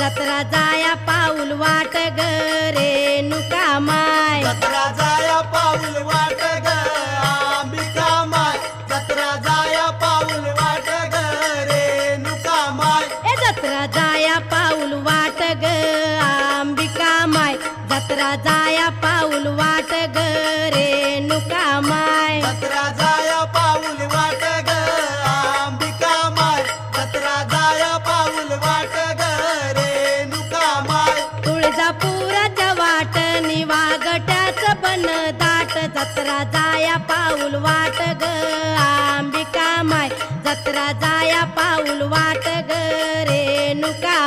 जत्रा जाया पाऊल वाट ग रेणुका माय, जत्रा जाया पाऊल वाट ग अंबिका माय, जत्रा जाया पाऊल वाट ग रेणुका माय, ए जत्रा जाया पाऊल वाट ग अंबिका माय, जत्रा जाया पाऊल वाट ग रेणुका माय, जत्रा जाया पाऊल वाट ग अंबिका माय, जत्रा जाया पाऊल वाट ग रेणुका माय, तुळजापुराच्या वाटणी वागट्याचं बन दाट, जत्रा जाया पाऊल वाट ग अंबिका माय, जत्रा जाया पाऊल वाट ग रेणुका